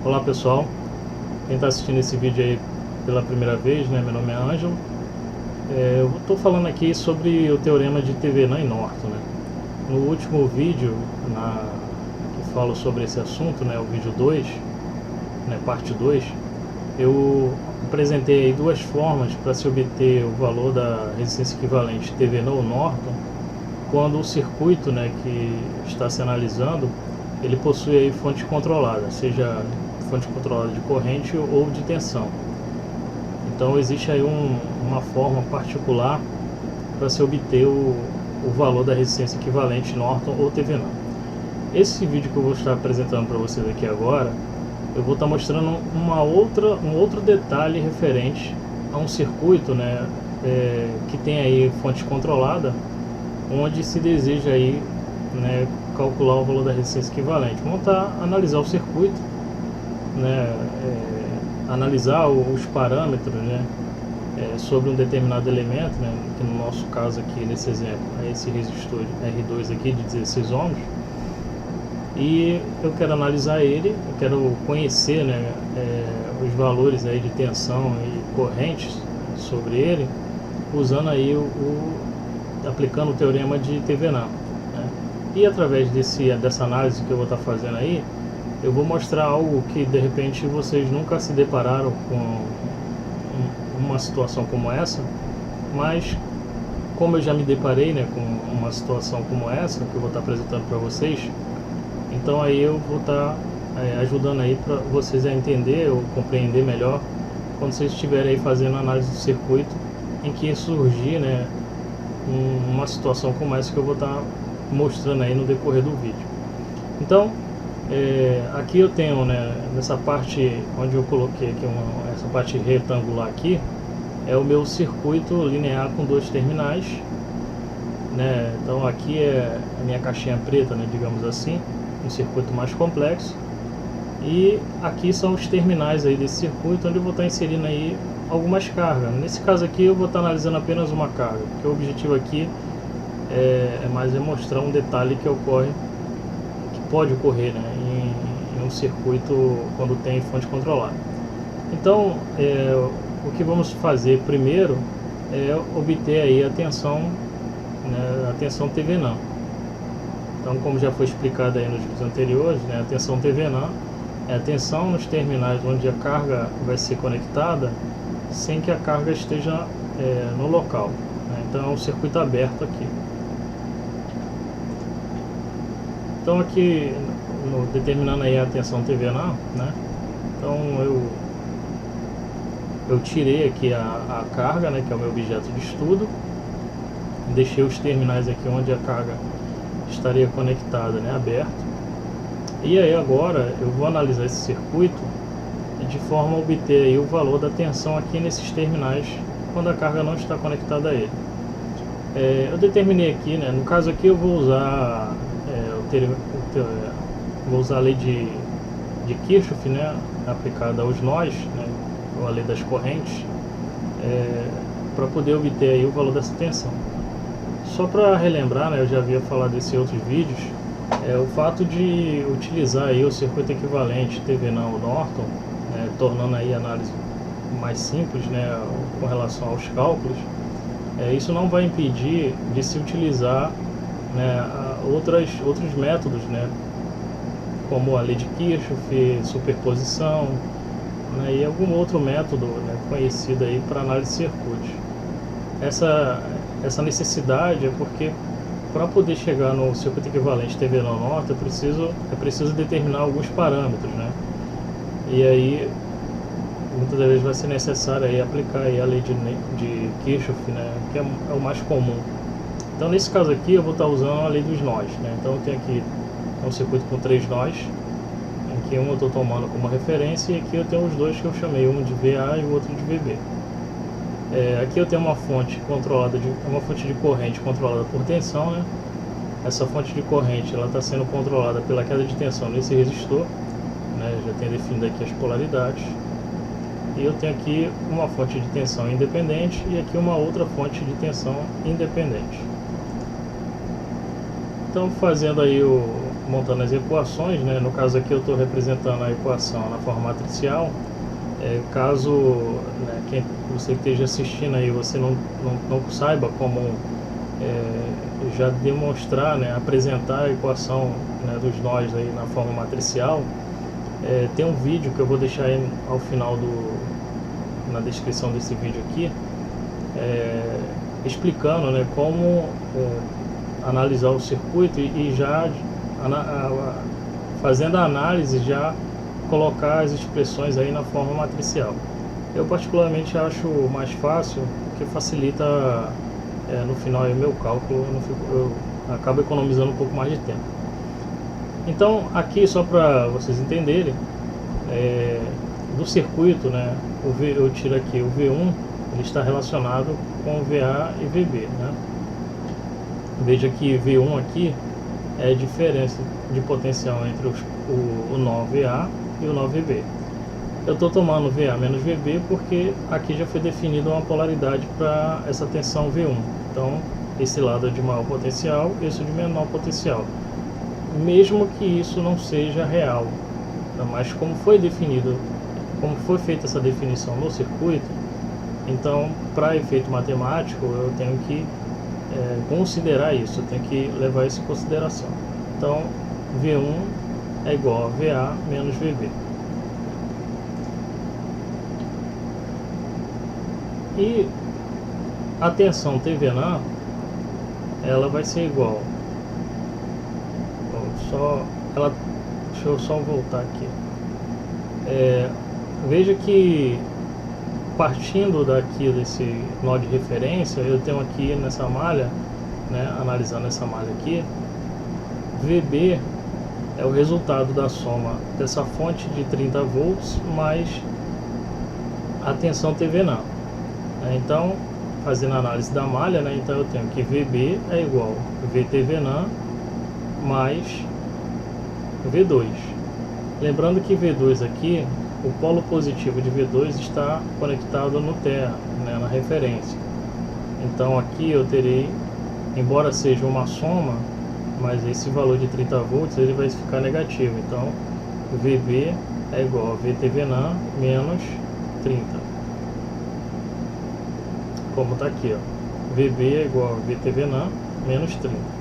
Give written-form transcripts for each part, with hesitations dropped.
Olá pessoal, quem está assistindo esse vídeo aí pela primeira vez, né? Meu nome é Ângelo. Eu estou falando aqui sobre o teorema de Thevenin e Norton, né? No último vídeo que falo sobre esse assunto, né, o vídeo 2, né, parte 2, eu apresentei aí duas formas para se obter o valor da resistência equivalente Thevenin ou Norton quando o circuito, né, que está se analisando, ele possui aí fonte controlada, seja fonte controlada de corrente ou de tensão. Então existe aí uma forma particular para se obter o valor da resistência equivalente Norton ou Thevenin. Esse vídeo que eu vou estar apresentando para vocês aqui agora, eu vou estar mostrando um outro detalhe referente a um circuito, né, que tem aí fonte controlada, onde se deseja aí, né, calcular o valor da resistência equivalente. Vamos analisar o circuito, né, analisar os parâmetros, né, sobre um determinado elemento, né, que no nosso caso aqui, nesse exemplo, é esse resistor R2 aqui de 16 ohms, e eu quero analisar ele, eu quero conhecer, né, os valores aí de tensão e correntes sobre ele, usando aí aplicando o teorema de Thevenin, né? E através dessa análise que eu vou estar fazendo aí, eu vou mostrar algo que de repente vocês nunca se depararam com uma situação como essa, mas como eu já me deparei, né, com uma situação como essa que eu vou estar apresentando para vocês, então aí eu vou estar ajudando aí para vocês a entender ou compreender melhor quando vocês estiverem aí fazendo análise do circuito em que surgir, né, uma situação como essa que eu vou estar mostrando aí no decorrer do vídeo. Então aqui eu tenho, né, nessa parte onde eu coloquei aqui essa parte retangular aqui, é o meu circuito linear com dois terminais, né? Então aqui é a minha caixinha preta, né, digamos assim, um circuito mais complexo, e aqui são os terminais aí desse circuito onde eu vou estar inserindo aí algumas cargas. Nesse caso aqui eu vou estar analisando apenas uma carga, porque o objetivo aqui é mais mostrar um detalhe que pode ocorrer, né, em um circuito quando tem fonte controlada. Então o que vamos fazer primeiro é obter aí a tensão, né, a tensão Thevenin. Então, como já foi explicado aí nos vídeos anteriores, né, a tensão Thevenin é a tensão nos terminais onde a carga vai ser conectada sem que a carga esteja no local, né? Então é um circuito aberto aqui. Então aqui, determinando aí a tensão Thevenin, né, então eu tirei aqui a carga, né, que é o meu objeto de estudo, deixei os terminais aqui onde a carga estaria conectada, né, aberto. E aí agora eu vou analisar esse circuito de forma a obter aí o valor da tensão aqui nesses terminais quando a carga não está conectada a ele. Eu determinei aqui, né, no caso aqui eu vou usar vou usar a lei de Kirchhoff, né, aplicada aos nós, né, ou a lei das correntes, para poder obter aí o valor dessa tensão. Só para relembrar, né, eu já havia falado desses outros vídeos, o fato de utilizar aí o circuito equivalente Thevenin ou Norton, né, tornando aí a análise mais simples, né, com relação aos cálculos, isso não vai impedir de se utilizar, né, outros métodos, né, como a lei de Kirchhoff, superposição, né, e algum outro método, né, conhecido aí para análise de circuitos. Essa necessidade é porque para poder chegar no circuito equivalente Thevenin ou Norton é preciso determinar alguns parâmetros, né? E aí muitas vezes vai ser necessário aí aplicar aí a lei de Kirchhoff, né, que é o mais comum. Então nesse caso aqui eu vou estar usando a lei dos nós, né? Então eu tenho aqui um circuito com 3 nós, em que um eu estou tomando como referência, e aqui eu tenho os dois que eu chamei, um de VA e o outro de VB. Aqui eu tenho uma fonte controlada, uma fonte de corrente controlada por tensão, né? Essa fonte de corrente ela está sendo controlada pela queda de tensão nesse resistor, né? Já tenho definido aqui as polaridades. E eu tenho aqui uma fonte de tensão independente e aqui uma outra fonte de tensão independente. Então, fazendo aí montando as equações, né? No caso aqui eu estou representando a equação na forma matricial. Caso, né, você esteja assistindo aí, você não saiba como já demonstrar, né, apresentar a equação, né, dos nós aí na forma matricial, tem um vídeo que eu vou deixar aí ao final na descrição desse vídeo aqui, explicando, né, como analisar o circuito e já fazendo a análise, já colocar as expressões aí na forma matricial. Eu particularmente acho mais fácil, porque facilita no final aí meu cálculo, eu acabo economizando um pouco mais de tempo. Então aqui, só para vocês entenderem, do circuito, né, eu tiro aqui o V1, ele está relacionado com o VA e VB, né? Veja que V1 aqui é a diferença de potencial entre o nó VA e o nó VB. Eu estou tomando VA menos VB porque aqui já foi definida uma polaridade para essa tensão V1. Então, esse lado é de maior potencial, esse é de menor potencial. Mesmo que isso não seja real, mas como foi definido, como foi feita essa definição no circuito, então, para efeito matemático, eu tenho que considerar isso, eu tenho que levar isso em consideração. Então, V1 é igual a VA menos VB. E a tensão TVNA, ela vai ser igual. Deixa eu só voltar aqui. Veja que partindo daqui desse nó de referência, eu tenho aqui nessa malha, né, analisando essa malha aqui, VB é o resultado da soma dessa fonte de 30 volts mais a tensão TVNA. Então, fazendo a análise da malha, né, então eu tenho que VB é igual a VTVNA mais V2. Lembrando que V2 aqui, o polo positivo de V2 está conectado no terra, né, na referência. Então aqui eu terei, embora seja uma soma, mas esse valor de 30 volts ele vai ficar negativo. Então VB é igual a VTVNA menos 30. Como está aqui, ó, VB é igual a VTVNA menos 30.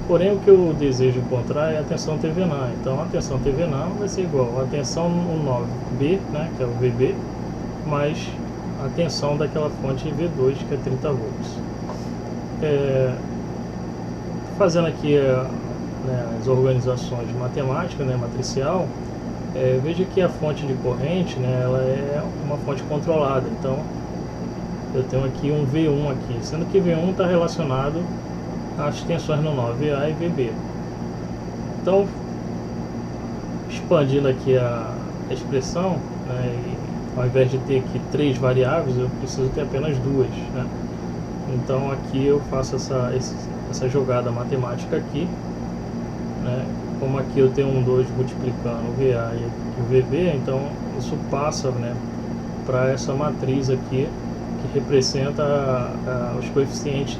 Porém, o que eu desejo encontrar é a tensão TVNA. Então, a tensão TVNA vai ser igual a tensão no nó B, né, que é o VB, mais a tensão daquela fonte V2, que é 30 volts. Fazendo aqui né, as organizações matemáticas, né, matricial, veja que a fonte de corrente, né, ela é uma fonte controlada. Então, eu tenho aqui um V1 aqui, sendo que V1 está relacionado as tensões no nó VA e VB. Então, expandindo aqui a expressão, né, ao invés de ter aqui 3 variáveis, eu preciso ter apenas 2, né? Então aqui eu faço essa jogada matemática aqui, né? Como aqui eu tenho um 2 multiplicando o VA e o VB, então isso passa, né, para essa matriz aqui, que representa os coeficientes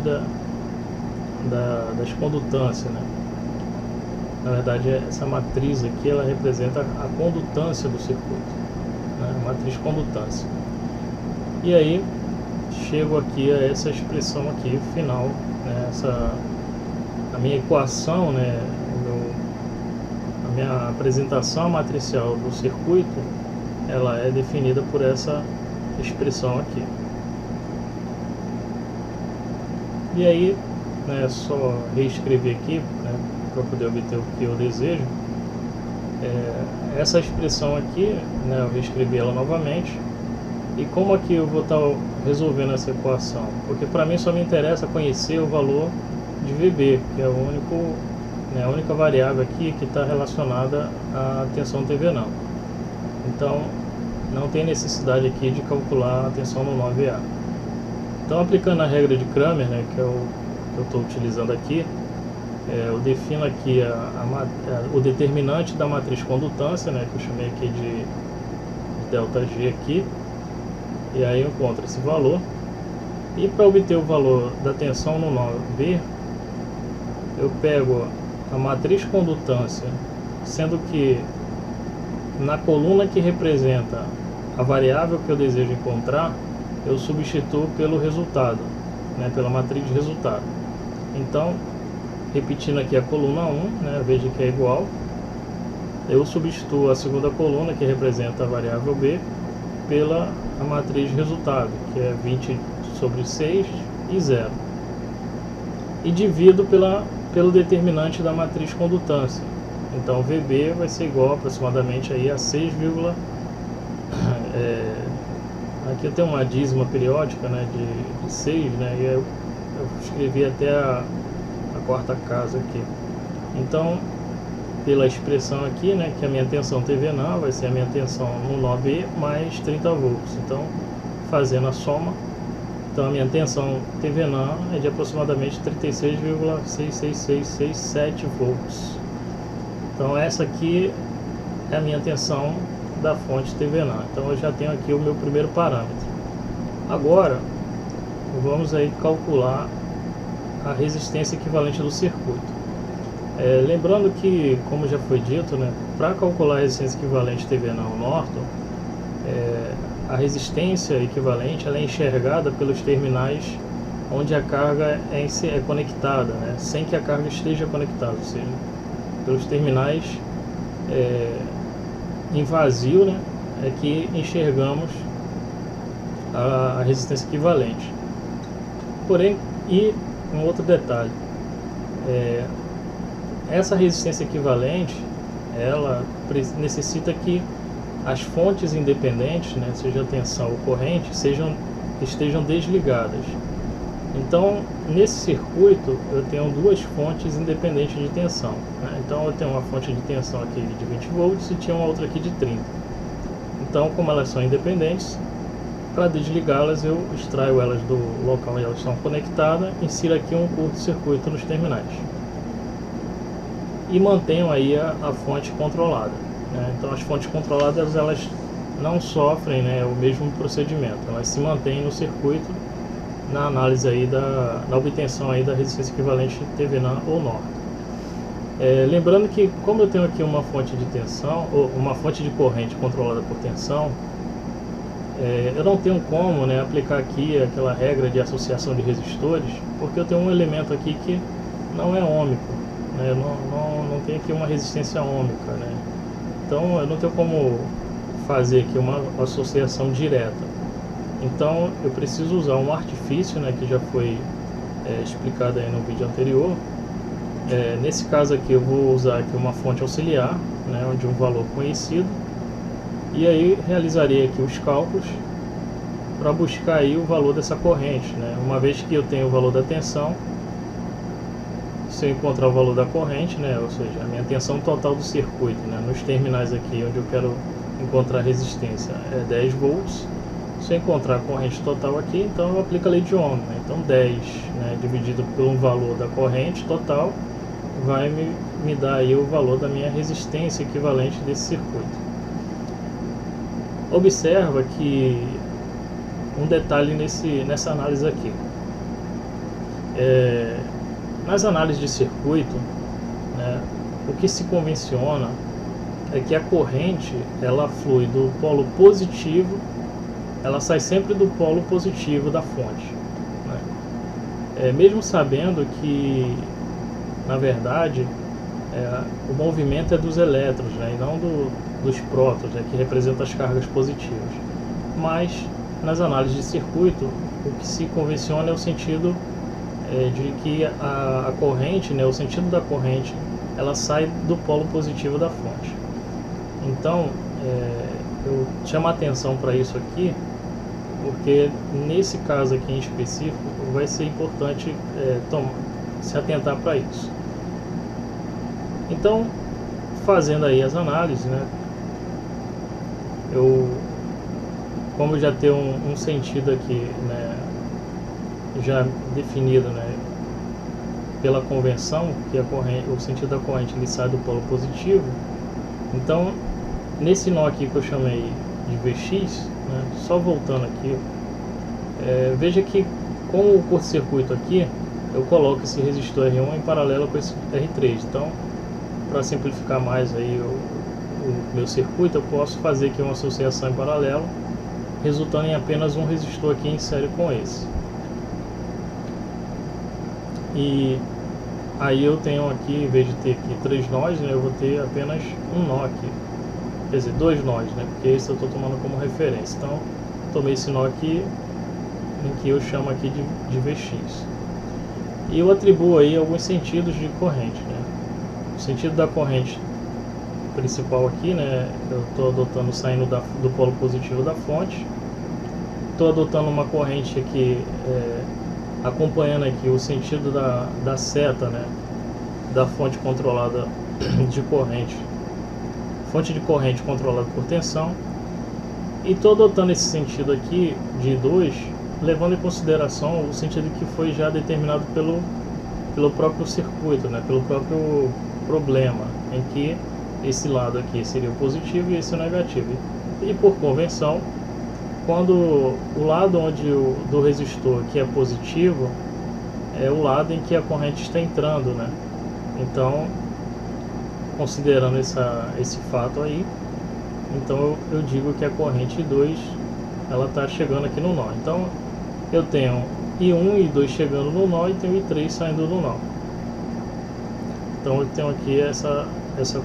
das condutâncias, né? Na verdade, essa matriz aqui, ela representa a condutância do circuito, né? Matriz condutância. E aí chego aqui a essa expressão aqui final, né? A minha equação, né? A minha apresentação matricial do circuito, ela é definida por essa expressão aqui. E aí, né, só reescrever aqui, né, para poder obter o que eu desejo. Essa expressão aqui, né, eu reescrevi ela novamente. E como aqui eu vou estar resolvendo essa equação? Porque para mim só me interessa conhecer o valor de VB, que é o único, né, a única variável aqui que está relacionada à tensão TVNA. Então não tem necessidade aqui de calcular a tensão no nó VA. Então, aplicando a regra de Cramer, né, que eu estou utilizando aqui, eu defino aqui o determinante da matriz condutância, né, que eu chamei aqui de ΔG aqui, e aí eu encontro esse valor. E para obter o valor da tensão no nó B, eu pego a matriz condutância, sendo que na coluna que representa a variável que eu desejo encontrar, eu substituo pelo resultado, né, pela matriz de resultado. Então, repetindo aqui a coluna 1, né, veja que é igual, eu substituo a segunda coluna, que representa a variável b, pela a matriz de resultado, que é 20 sobre 6 e 0. E divido pelo determinante da matriz condutância. Então, VB vai ser igual aproximadamente aí a 6, aqui eu tenho uma dízima periódica, né, de 6, né, e eu escrevi até a quarta casa aqui. Então, pela expressão aqui, né, que a minha tensão TVNA vai ser a minha tensão no nó B mais 30 volts. Então, fazendo a soma, então a minha tensão TVNA é de aproximadamente 36,66667 volts. Então, essa aqui é a minha tensão da fonte TVNA. Então, eu já tenho aqui o meu primeiro parâmetro. Agora, vamos aí calcular a resistência equivalente do circuito. Lembrando que, como já foi dito, né, para calcular a resistência equivalente TVNA ao Norton, a resistência equivalente ela é enxergada pelos terminais onde a carga é conectada, né, sem que a carga esteja conectada, ou seja, pelos terminais em vazio, né, é que enxergamos a resistência equivalente. Porém, e um outro detalhe, essa resistência equivalente, ela necessita que as fontes independentes, né, seja tensão ou corrente, estejam desligadas. Então, nesse circuito, eu tenho duas fontes independentes de tensão, né? Então, eu tenho uma fonte de tensão aqui de 20 volts e tinha uma outra aqui de 30. Então, como elas são independentes, para desligá-las, eu extraio elas do local onde elas estão conectadas, insiro aqui um curto-circuito nos terminais e mantenho aí a fonte controlada, né? Então, as fontes controladas, elas não sofrem, né, o mesmo procedimento, elas se mantêm no circuito na análise aí na obtenção aí da resistência equivalente TVNA ou Norton. Lembrando que, como eu tenho aqui uma fonte de tensão, ou uma fonte de corrente controlada por tensão, eu não tenho como, né, aplicar aqui aquela regra de associação de resistores, porque eu tenho um elemento aqui que não é ôhmico, né, não tem aqui uma resistência ôhmica, né, então eu não tenho como fazer aqui uma associação direta. Então eu preciso usar um artifício, né, que já foi explicado aí no vídeo anterior. Nesse caso aqui eu vou usar aqui uma fonte auxiliar, né, de um valor conhecido, e aí realizarei aqui os cálculos para buscar aí o valor dessa corrente, né. Uma vez que eu tenho o valor da tensão, se eu encontrar o valor da corrente, né, ou seja, a minha tensão total do circuito, né, nos terminais aqui onde eu quero encontrar resistência é 10 volts. Se eu encontrar a corrente total aqui, então eu aplico a lei de Ohm, né? Então 10, né, dividido pelo valor da corrente total vai me dar aí o valor da minha resistência equivalente desse circuito. Observa que um detalhe nessa análise aqui, nas análises de circuito, né, o que se convenciona é que a corrente ela flui do polo positivo, ela sai sempre do polo positivo da fonte, né? Mesmo sabendo que, na verdade, o movimento é dos elétrons, né, e não dos prótons, né, que representam as cargas positivas. Mas, nas análises de circuito, o que se convenciona é o sentido de que a corrente, né, o sentido da corrente, ela sai do polo positivo da fonte. Então, eu chamo a atenção para isso aqui, porque nesse caso aqui em específico vai ser importante se atentar para isso. Então, fazendo aí as análises, né, como eu já tenho um sentido aqui, né, já definido, né, pela convenção, que o sentido da corrente ele sai do polo positivo, então nesse nó aqui que eu chamei de Vx, né, só voltando aqui, veja que com o curto-circuito aqui, eu coloco esse resistor R1 em paralelo com esse R3. Então, para simplificar mais aí o meu circuito, eu posso fazer aqui uma associação em paralelo, resultando em apenas um resistor aqui em série com esse. E aí eu tenho aqui, em vez de ter aqui 3 nós, né, eu vou ter apenas um nó aqui. Quer dizer, 2 nós, né, porque esse eu estou tomando como referência. Então, tomei esse nó aqui, em que eu chamo aqui de Vx. E eu atribuo aí alguns sentidos de corrente, né. O sentido da corrente principal aqui, né, eu estou adotando saindo do polo positivo da fonte. Estou adotando uma corrente aqui, acompanhando aqui o sentido da seta, né, da fonte controlada de corrente, fonte de corrente controlada por tensão. E estou adotando esse sentido aqui de 2, levando em consideração o sentido que foi já determinado pelo próprio circuito, né, pelo próprio problema, em que esse lado aqui seria o positivo e esse o negativo. E por convenção, quando o lado do resistor que é positivo é o lado em que a corrente está entrando, né? Então, considerando esse fato aí, então eu digo que a corrente 2 ela está chegando aqui no nó. Então eu tenho I1 e I2 chegando no nó e tenho I3 saindo do nó. Então eu tenho aqui essa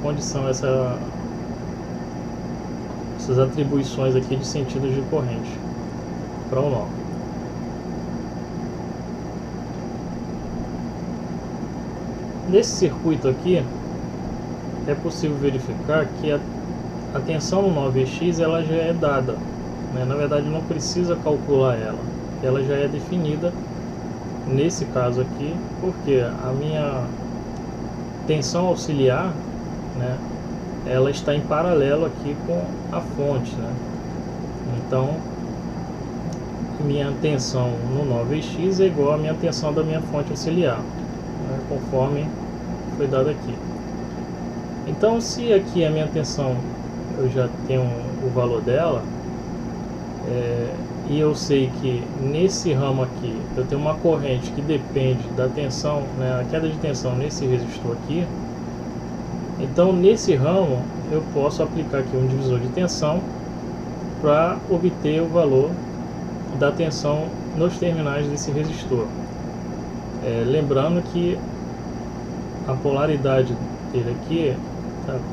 condição, essas atribuições aqui de sentidos de corrente para o nó. Nesse circuito aqui é possível verificar que a tensão no nó Vx ela já é dada, né? Na verdade não precisa calcular ela já é definida nesse caso aqui, porque a minha tensão auxiliar, né, ela está em paralelo aqui com a fonte, né? Então minha tensão no nó Vx é igual à minha tensão da minha fonte auxiliar, né, conforme foi dado aqui. Então se aqui a minha tensão eu já tenho o valor dela, e eu sei que nesse ramo aqui eu tenho uma corrente que depende da tensão, né, a queda de tensão nesse resistor aqui. Então nesse ramo eu posso aplicar aqui um divisor de tensão para obter o valor da tensão nos terminais desse resistor. Lembrando que a polaridade dele aqui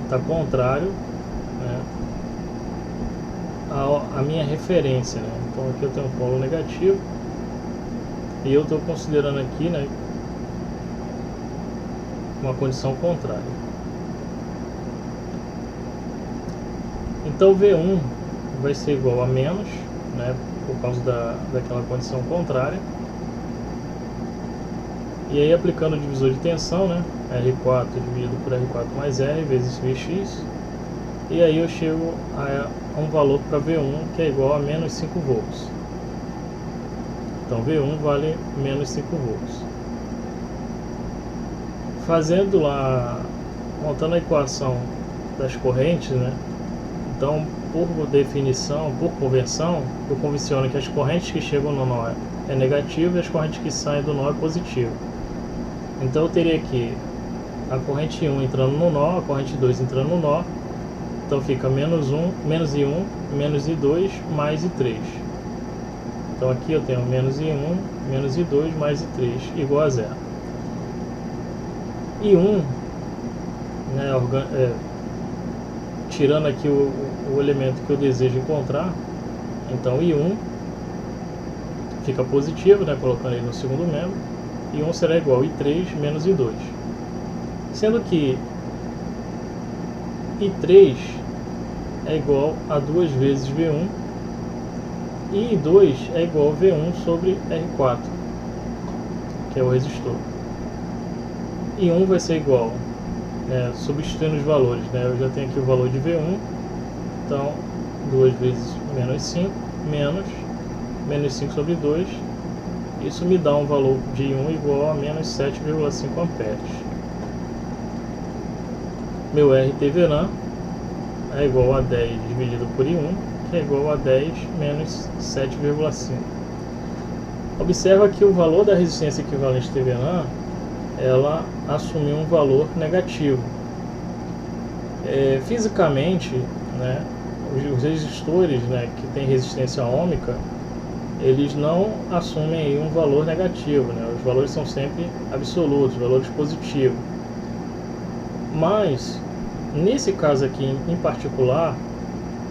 está contrário, né, a minha referência, né? Então aqui eu tenho um polo negativo e eu estou considerando aqui, né, uma condição contrária. Então V1 vai ser igual a menos, né, por causa daquela condição contrária. E aí aplicando o divisor de tensão, né, R4 dividido por R4 mais R vezes Vx, e aí eu chego a um valor para V1 que é igual a menos 5 volts. Então V1 vale menos 5 volts. Fazendo lá, montando a equação das correntes, né? Então, por definição, por conversão, eu convenciono que as correntes que chegam no nó é negativo e as correntes que saem do nó é positivo. Então eu teria aqui a corrente 1 entrando no nó, a corrente 2 entrando no nó. Então fica menos I1, menos I2, mais I3. Então aqui eu tenho menos I1, menos I2, mais I3, igual a zero. I1, né, tirando aqui o elemento que eu desejo encontrar, então I1 fica positivo, né, colocando ele no segundo membro. I1 será igual a I3 menos I2. Sendo que I3 é igual a 2 vezes V1 e I2 é igual a V1 sobre R4, que é o resistor. I1 vai ser igual, substituindo os valores, né, eu já tenho aqui o valor de V1, então 2 vezes menos 5, menos 5 sobre 2, isso me dá um valor de I1 igual a menos 7,5 amperes. Meu RT-VLAN é igual a 10 dividido por I1, que é igual a 10 menos 7,5. Observa que o valor da resistência equivalente Thevenin, ela assumiu um valor negativo. Fisicamente, né, os resistores, né, que têm resistência ômica, eles não assumem aí um valor negativo, né? Os valores são sempre absolutos, valores positivos. Mas, nesse caso aqui em particular,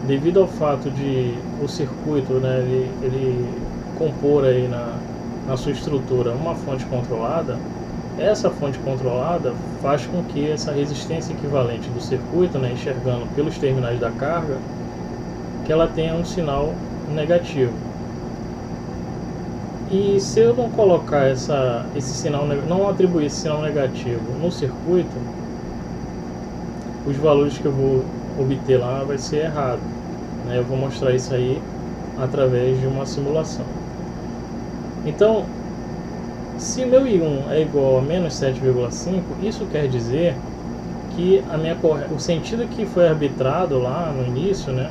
devido ao fato de o circuito, né, ele compor aí na sua estrutura uma fonte controlada, essa fonte controlada faz com que essa resistência equivalente do circuito, né, enxergando pelos terminais da carga, que ela tenha um sinal negativo. E se eu não colocar esse sinal, não atribuir esse sinal negativo no circuito, os valores que eu vou obter lá vai ser errado, né? Eu vou mostrar isso aí através de uma simulação. Então, se meu I1 é igual a menos 7,5, isso quer dizer que o sentido que foi arbitrado lá no início, né,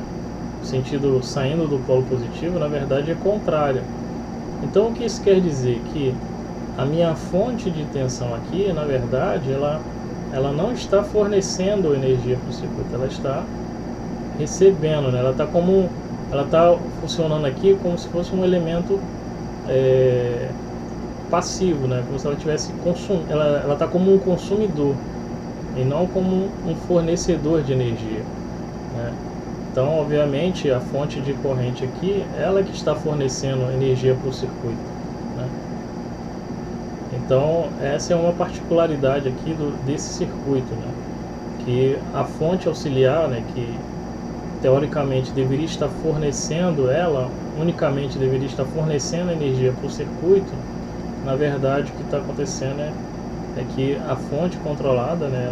o sentido saindo do polo positivo, na verdade é contrário. Então o que isso quer dizer? Que a minha fonte de tensão aqui, na verdade, ela não está fornecendo energia para o circuito, ela está recebendo, né? Ela está funcionando aqui como se fosse um elemento passivo, né? Como se ela tivesse ela está como um consumidor e não como um fornecedor de energia, né? Então, obviamente, a fonte de corrente aqui, ela que está fornecendo energia para o circuito, né? Então, essa é uma particularidade aqui desse circuito, né? Que a fonte auxiliar, né, que teoricamente deveria estar fornecendo, unicamente deveria estar fornecendo energia para o circuito, na verdade o que está acontecendo é que a fonte controlada, né,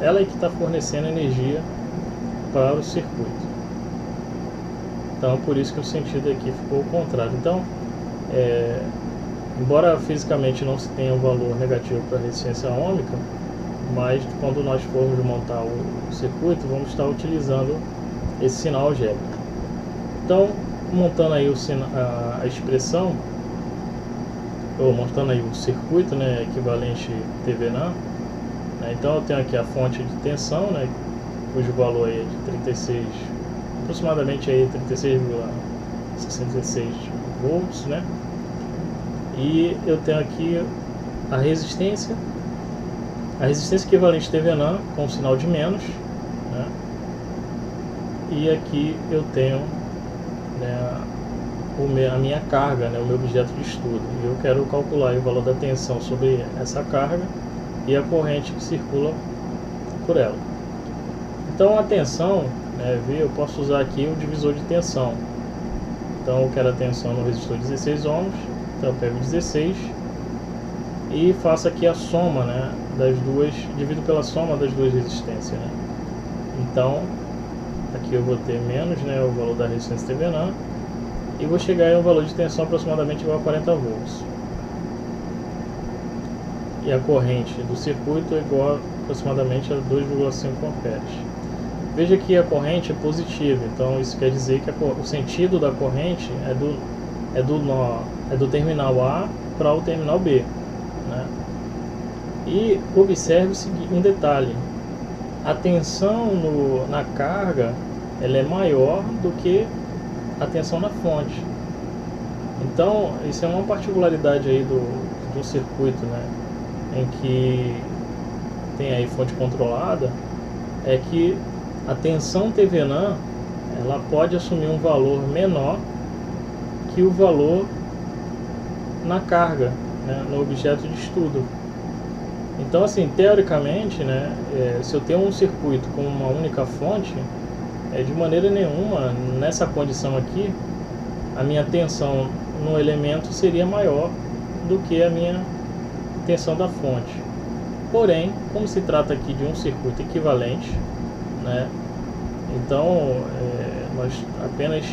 ela é que está fornecendo energia para o circuito. Então, por isso que o sentido aqui ficou o contrário. Então, embora fisicamente não se tenha um valor negativo para a resistência ômica, mas quando nós formos montar o circuito, vamos estar utilizando esse sinal algébrico. Então, montando aí a expressão, ou montando aí o circuito, né, equivalente Thevenin, né, então eu tenho aqui a fonte de tensão, né, cujo valor é de 36, aproximadamente aí 36,66 volts, né, e eu tenho aqui a resistência equivalente Thevenin com sinal de menos, né, e aqui eu tenho, né, a minha carga, né, o meu objeto de estudo, e eu quero calcular o valor da tensão sobre essa carga e a corrente que circula por ela. Então a tensão, né, eu posso usar aqui o divisor de tensão. Então eu quero a tensão no resistor 16 ohms, então eu pego 16 e faço aqui a soma, né, das duas, divido pela soma das duas resistências, né? Então aqui eu vou ter menos, né, o valor da resistência Thevenin, e vou chegar a um valor de tensão aproximadamente igual a 40 volts. E a corrente do circuito é igual aproximadamente a 2,5 amperes. Veja que a corrente é positiva, então isso quer dizer que o sentido da corrente é do terminal A para o terminal B, né? E observe um detalhe: a tensão na carga, ela é maior do que a tensão na fonte. Então isso é uma particularidade aí do circuito, né, em que tem aí fonte controlada, é que a tensão Thevenin, ela pode assumir um valor menor que o valor na carga, né, no objeto de estudo. Então, assim, teoricamente, né, se eu tenho um circuito com uma única fonte, de maneira nenhuma, nessa condição aqui, a minha tensão no elemento seria maior do que a minha tensão da fonte. Porém, como se trata aqui de um circuito equivalente, né, então nós apenas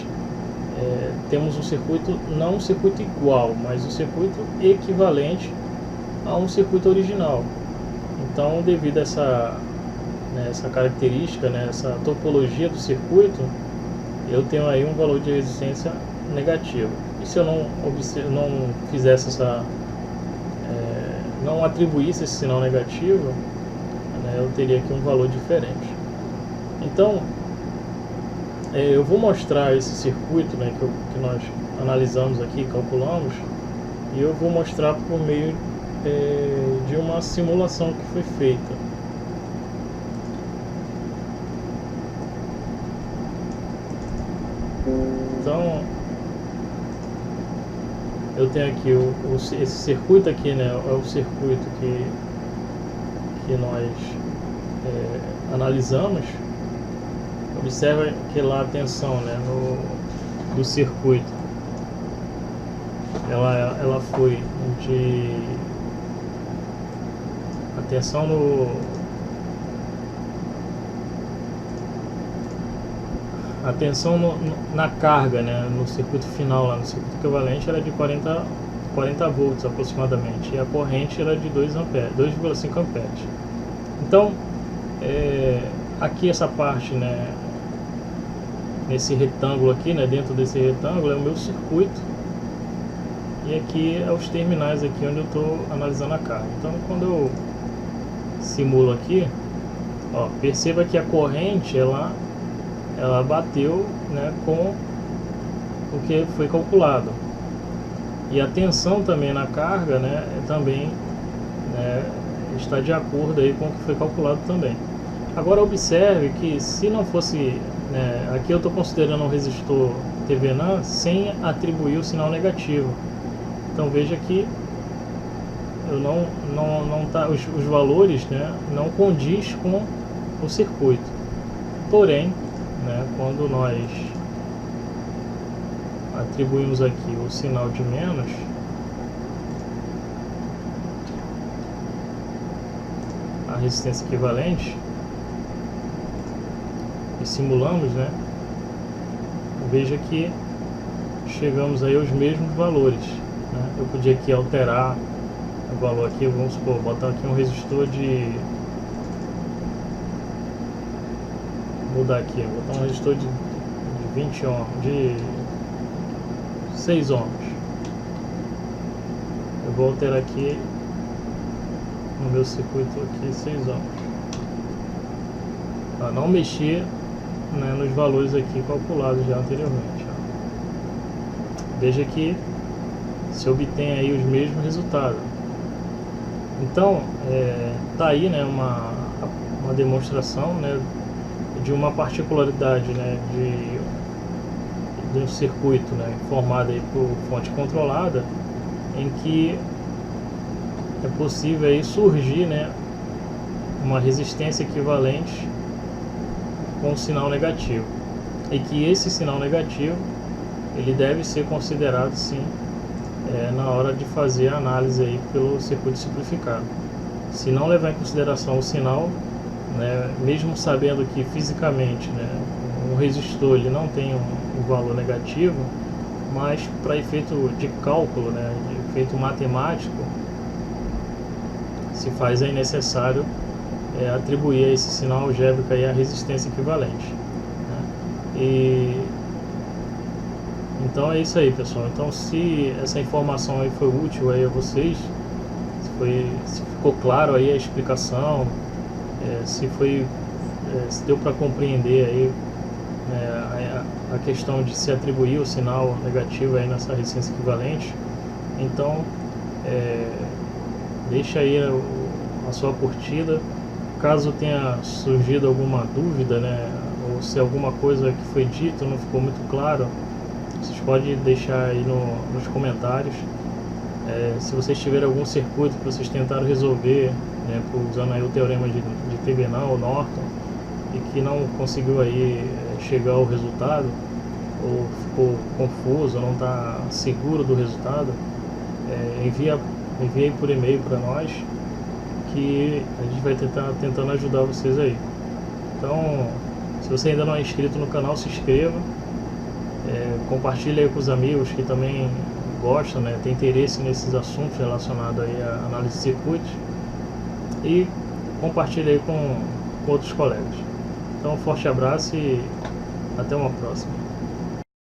temos um circuito, não um circuito igual, mas um circuito equivalente a um circuito original. Então, devido a essa característica, né, essa topologia do circuito, eu tenho aí um valor de resistência negativo. E se eu não fizesse não atribuísse esse sinal negativo, né, eu teria aqui um valor diferente. Então, eu vou mostrar esse circuito, né, que nós analisamos aqui, calculamos, e eu vou mostrar por meio de uma simulação que foi feita. Então, eu tenho aqui esse circuito aqui, né, é o circuito que nós analisamos. Observa que lá a tensão, né, do circuito, ela foi de a tensão na carga, né, no circuito final, lá no circuito equivalente, era de 40 volts aproximadamente, e a corrente era de 2,5 amperes. Então, aqui essa parte, né, nesse retângulo aqui, né, dentro desse retângulo é o meu circuito, e aqui é os terminais aqui onde eu estou analisando a carga. Então, quando eu simulo aqui, ó, perceba que a corrente ela bateu, né, com o que foi calculado, e a tensão também na carga, né, também, né, está de acordo aí com o que foi calculado também. Agora observe que se não fosse, né, aqui eu estou considerando um resistor TVNAN sem atribuir o sinal negativo. Então veja que eu não tá, os valores, né, não condiz com o circuito. Porém, né, quando nós atribuímos aqui o sinal de menos, a resistência equivalente, e simulamos, né, veja que chegamos aí aos mesmos valores, né? Eu podia aqui alterar o valor aqui, vamos supor, botar aqui um resistor de, mudar aqui, botar um resistor de 20 ohms, de 6 ohms. Eu vou alterar aqui no meu circuito aqui 6 ohms, para não mexer, né, nos valores aqui calculados já anteriormente, ó. Veja que se obtém aí os mesmos resultados. Então, tá aí, né, uma demonstração, né, de uma particularidade, né, de um circuito, né, formado aí por fonte controlada, em que é possível aí surgir, né, uma resistência equivalente com um sinal negativo, e que esse sinal negativo ele deve ser considerado, sim, na hora de fazer a análise aí pelo circuito simplificado. Se não levar em consideração o sinal, né, mesmo sabendo que fisicamente, né, um resistor ele não tem um valor negativo, mas para efeito de cálculo, né, de efeito matemático, se faz aí necessário atribuir a esse sinal algébrico aí a resistência equivalente, né? E então é isso aí, pessoal. Então, se essa informação aí foi útil aí a vocês, se ficou claro aí a explicação, se deu para compreender aí, a questão de se atribuir o sinal negativo aí nessa resistência equivalente, então deixa aí a sua curtida. Caso tenha surgido alguma dúvida, né, ou se alguma coisa que foi dito não ficou muito claro, vocês podem deixar aí nos comentários. Se vocês tiverem algum circuito que vocês tentaram resolver, né, usando aí o teorema de TVNAN ou Norton, e que não conseguiu aí chegar ao resultado, ou ficou confuso, ou não está seguro do resultado, envie por e-mail para nós, que a gente vai tentando ajudar vocês aí. Então, se você ainda não é inscrito no canal, se inscreva, compartilhe aí com os amigos que também gostam, né, tem interesse nesses assuntos relacionados aí à análise de circuitos, e compartilhe aí com outros colegas. Então, um forte abraço e até uma próxima.